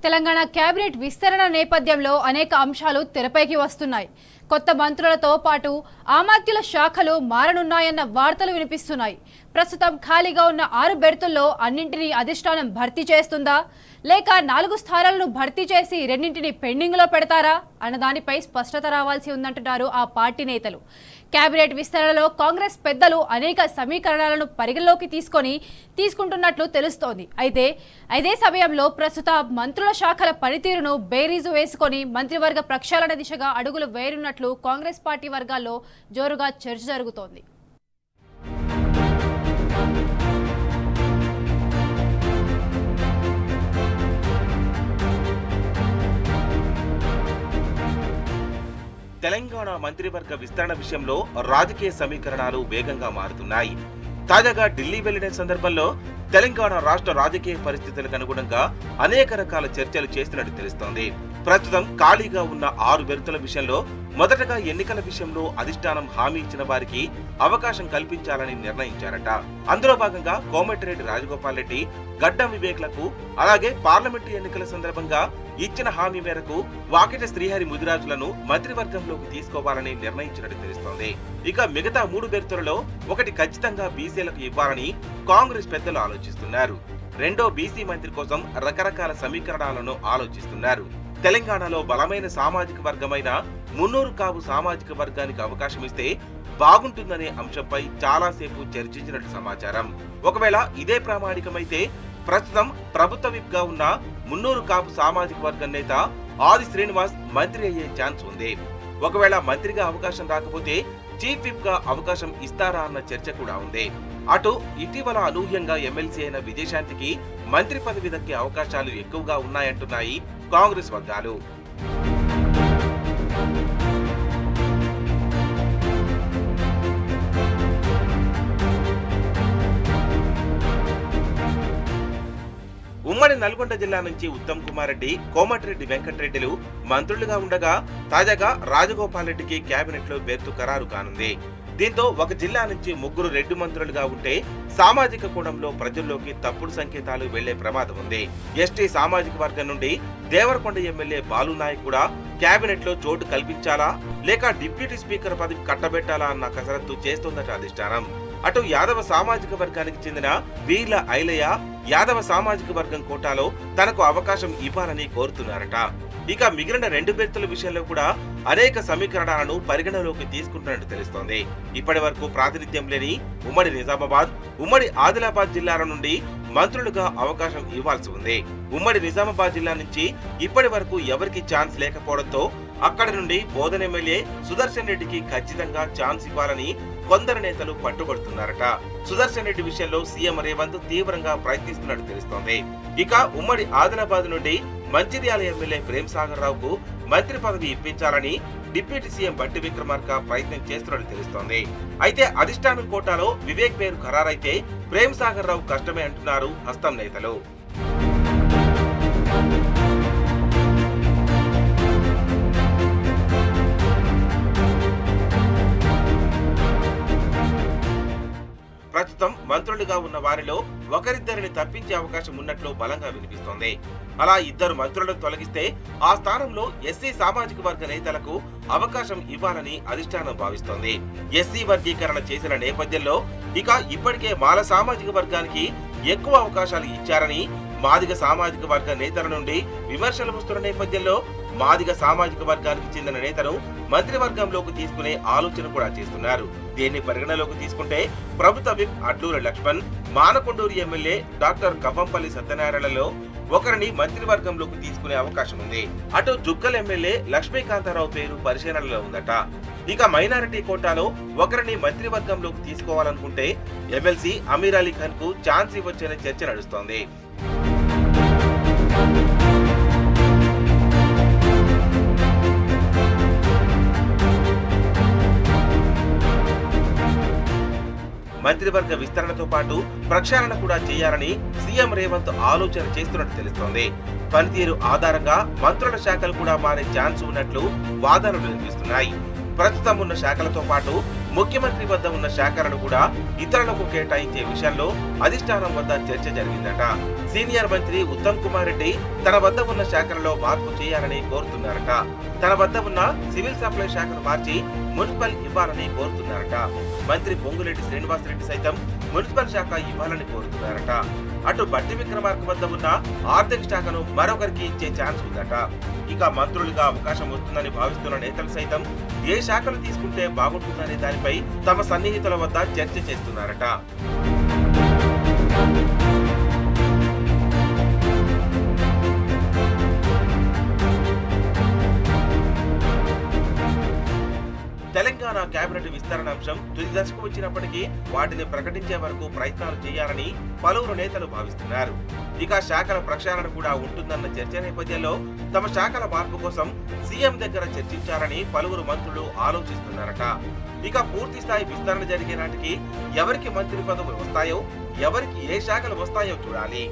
Telangana cabinet విస్తరణ నేపథ్యంలో అనేక అంశాలు తెరపైకి వస్తున్నాయి. కొత్త మంత్రులతో పాటు ఆమాత్యుల శాఖలు మారనున్నాయన్న వార్తలు వినిపిస్తున్నాయి. ప్రస్తుతం ఖాళీగా ఉన్న 6 బెర్తుల్లో అన్నింటినీ అధిష్టానం భర్తీ చేస్తుందా, లేక 4 స్థానాలను భర్తీ చేసి 2ంటిని పెండింగ్లో పెడతారా అన్న దానిపై స్పష్టత రావాల్సి ఉందంటున్నారు ఆ పార్టీ నేతలు. కేబినెట్ విస్తరణలో కాంగ్రెస్ పెద్దలు అనేక సమీకరణాలను పరిగణలోకి తీసుకుంటున్నట్లు తెలుస్తోంది. అయితే అదే సమయంలో ప్రస్తుత మంత్రుల శాఖల పనితీరును బేరీజు వేసుకొని మంత్రివర్గ ప్రక్షాళన దిశగా అడుగులు వేయనున్నట్లు కాంగ్రెస్ పార్టీ వర్గాల్లో జోరుగా చర్చ జరుగుతోంది. తెలంగాణ మంత్రివర్గ విస్తరణ విషయంలో రాజకీయ సమీకరణాలు వేగంగా మారుతున్నాయి. తాజాగా ఢిల్లీ వెళ్లిన సందర్భంలో తెలంగాణ రాష్ట్ర రాజకీయ పరిస్థితులకు అనుగుణంగా అనేక రకాల చర్చలు చేస్తున్నట్టు తెలుస్తోంది. ప్రస్తుతం ఖాళీగా ఉన్న 6 బెర్తుల విషయంలో మొదటగా ఎన్నికల విషయంలో అధిష్టానం హామీ ఇచ్చిన వారికి అవకాశం కల్పించాలని నిర్ణయించారట. అందులో భాగంగా కోమటిరెడ్డి రాజగోపాల్ రెడ్డి, గడ్డం వివేక్లకు, అలాగే పార్లమెంటు ఎన్నికల సందర్భంగా ఇచ్చిన హామీ మేరకు వాకిట శ్రీహరి ముదిరాజులను మంత్రివర్గంలోకి తీసుకోవాలని నిర్ణయించినట్టు తెలుస్తోంది. ఇక మిగతా 3 బెర్తులలో ఒకటి ఖచ్చితంగా బీసీలకు ఇవ్వాలని కాంగ్రెస్ పెద్దలు ఆలోచిస్తున్నారు. రెండో బీసీ మంత్రి కోసం రకరకాల సమీకరణాలను ఆలోచిస్తున్నారు. తెలంగాణలో బలమైన సామాజిక వర్గమైన మున్నూరు కాపు సామాజిక వర్గానికి అవకాశం ఇస్తే బాగుంటుందనే అంశంపై చాలాసేపు చర్చించినట్టు సమాచారం. ఒకవేళ ఇదే ప్రామాణికమైతే ప్రస్తుతం ప్రభుత్వ విప్ గా ఉన్న మున్నూరు కాపు సామాజిక వర్గం నేత ఆది శ్రీనివాస్ మంత్రి అయ్యే ఛాన్స్ ఉంది. ఒకవేళ మంత్రిగా అవకాశం రాకపోతే చీఫ్ విప్ గా అవకాశం ఇస్తారా అన్న చర్చ కూడా ఉంది. అటు ఇటీవల అనూహ్యంగా ఎమ్మెల్సీ అయిన విజయశాంతికి మంత్రి పదవి దక్కే అవకాశాలు ఎక్కువగా ఉన్నాయంటున్నాయి కాంగ్రెస్ వర్గాలు. ఉమ్మడి నల్గొండ జిల్లా నుంచి ఉత్తమ్ కుమార్ రెడ్డి, కోమటిరెడ్డి వెంకటరెడ్డిలు మంత్రులుగా ఉండగా తాజాగా రాజగోపాల్ రెడ్డికి కేబినెట్ లో బెర్తు ఖరారు కానుంది. దీంతో ఒక జిల్లా నుంచి 3 రెడ్డి మంత్రులుగా ఉంటే సామాజిక కోణంలో ప్రజల్లోకి తప్పుడు సంకేతాలు వెళ్లే ప్రమాదం ఉంది. ఎస్టీ సామాజిక వర్గం నుండి దేవరకొండ ఎమ్మెల్యే బాలు నాయక్ కూడా కేబినెట్ లో చోటు కల్పించాలా, లేక డిప్యూటీ స్పీకర్ పదవి కట్టబెట్టాలా అన్న కసరత్తు చేస్తోందట అధిష్టానం. అటు యాదవ సామాజిక వర్గానికి చెందిన వీర్ల ఐలయ్య యాదవ సామాజిక వర్గం కోటాలో తనకు అవకాశం ఇవ్వాలని కోరుతున్నారట. ఇక మిగిలిన 2 బెర్తుల విషయంలో కూడా అనేక సమీకరణాలను పరిగణలోకి తీసుకుంటున్నట్టు తెలుస్తోంది. ఇప్పటి వరకు ప్రాతినిధ్యం లేని ఉమ్మడి నిజామాబాద్, ఉమ్మడి ఆదిలాబాద్ జిల్లాల నుండి మంత్రులుగా అవకాశం ఇవ్వాల్సి ఉంది. ఉమ్మడి నిజామాబాద్ జిల్లా నుంచి ఇప్పటి వరకు ఎవరికి ఛాన్స్ లేకపోవడంతో అక్కడి నుండి బోధన ఎమ్మెల్యే సుదర్శన్ రెడ్డికి ఖచ్చితంగా ఛాన్స్ ఇవ్వాలని కొందరు నేతలు పట్టుబడుతున్నారట. సుదర్శన్ రెడ్డి విషయంలో సీఎం రేవంత్ తీవ్రంగా ప్రయత్నిస్తున్నట్టు తెలుస్తోంది. ఇక ఉమ్మడి ఆదిలాబాద్ నుండి మంచిర్యాల ఎమ్మెల్యే ప్రేమ్ సాగర్ రావుకు మంత్రి పదవి ఇప్పించాలని డిప్యూటీ సీఎం బట్టి విక్రమార్క ప్రయత్నం చేస్తున్నట్టు తెలుస్తోంది. అయితే అధిష్టానం కోటాలో వివేక్ పేరు ఖరారైతే ప్రేమ్ సాగర్ రావు కష్టమే అంటున్నారు హస్తం నేతలు. ప్రస్తుతం మంత్రులుగా ఉన్న వారిలో ఒకరిద్దరిని తప్పించే అవకాశం ఉన్నట్లు బలంగా వినిపిస్తోంది. అలా 2 మంత్రులను తొలగిస్తే ఆ స్థానంలో ఎస్సీ సామాజిక వర్గ నేతలకు అవకాశం ఇవ్వాలని అధిష్టానం భావిస్తోంది. ఎస్సీ వర్గీకరణ చేసిన నేపథ్యంలో ఇక ఇప్పటికే మాల సామాజిక వర్గానికి ఎక్కువ అవకాశాలు ఇచ్చారని మాదిగ సామాజిక వర్గ నేతల నుండి విమర్శలు వస్తున్న నేపథ్యంలో మాదిగ సామాజిక వర్గానికి చెందిన నేతను మంత్రివర్గంలోకి తీసుకునే ఆలోచన కూడా చేస్తున్నారు. దీన్ని పరిగణలోకి తీసుకుంటే ప్రభుత్వ whip Adluri Laxman, Manakondur MLA doctor Kavvampalli సత్యనారాయణలో ఒకరిని మంత్రివర్గంలోకి తీసుకునే అవకాశం ఉంది. అటు జుక్కల్ ఎమ్మెల్యే లక్ష్మీకాంతారావు పేరు పరిశీలనలో ఉందట. ఇక మైనారిటీ కోటాలో ఒకరిని మంత్రివర్గంలోకి తీసుకోవాలనుకుంటే ఎమ్మెల్సీ అమీర్ అలీ ఖాన్ కు ఛాన్స్ ఇవ్వచ్చనే చర్చ నడుస్తోంది. మంత్రివర్గ విస్తరణతో పాటు ప్రక్షాళన కూడా చేయాలని సీఎం రేవంత్ ఆలోచన చేస్తున్నట్టు తెలుస్తోంది. పనితీరు ఆధారంగా మంత్రుల శాఖలు కూడా మారే ఛాన్స్ ఉన్నట్లు వాదనలు వినిపిస్తున్నాయి. ప్రస్తుతం ఉన్న శాఖలతో పాటు ముఖ్యమంత్రి వద్ద ఉన్న శాఖలను కూడా ఇతరులకు కేటాయించే విషయంలో అధిష్టానం వద్ద చర్చ జరిగిందట. సీనియర్ మంత్రి ఉత్తమ్ కుమార్ రెడ్డి తన వద్ద ఉన్న శాఖలలో మార్పు చేయాలని కోరుతున్నారట. తన వద్ద ఉన్న సివిల్ సప్లై శాఖను మార్చి మున్సిపల్ ఇవ్వాలని కోరుతున్నారట. మంత్రి పొంగులేటి శ్రీనివాసరెడ్డి సైతం మున్సిపల్ శాఖ ఇవ్వాలని కోరుతున్నారట. అటు బట్టి విక్రమార్క వద్ద ఉన్న ఆర్థిక శాఖను మరొకరికి ఇచ్చే ఛాన్స్ ఉందట. ఇక మంత్రులుగా అవకాశం వస్తుందని భావిస్తున్న నేతలు సైతం ఏ శాఖలు తీసుకుంటే బాగుంటుందనే దానిపై తమ సన్నిహితుల వద్ద చర్చ చేస్తున్నారట. తెలంగాణ కేబినెట్ విస్తరణ అంశం తుది దశకు వచ్చినప్పటికీ వాటిని ప్రకటించే వరకు ప్రయత్నాలు చేయాలని పలువురు నేతలు భావిస్తున్నారు. ఇక శాఖల ప్రక్షాళన కూడా ఉంటుందన్న చర్చ నేపథ్యంలో తమ శాఖల మార్పు కోసం సీఎం దగ్గర చర్చించాలని పలువురు మంత్రులు ఆలోచిస్తున్నారట. ఇక పూర్తి స్థాయి విస్తరణ జరిగే నాటికి ఎవరికి మంత్రి పదవులు వస్తాయో, ఎవరికి ఏ శాఖలు వస్తాయో చూడాలి.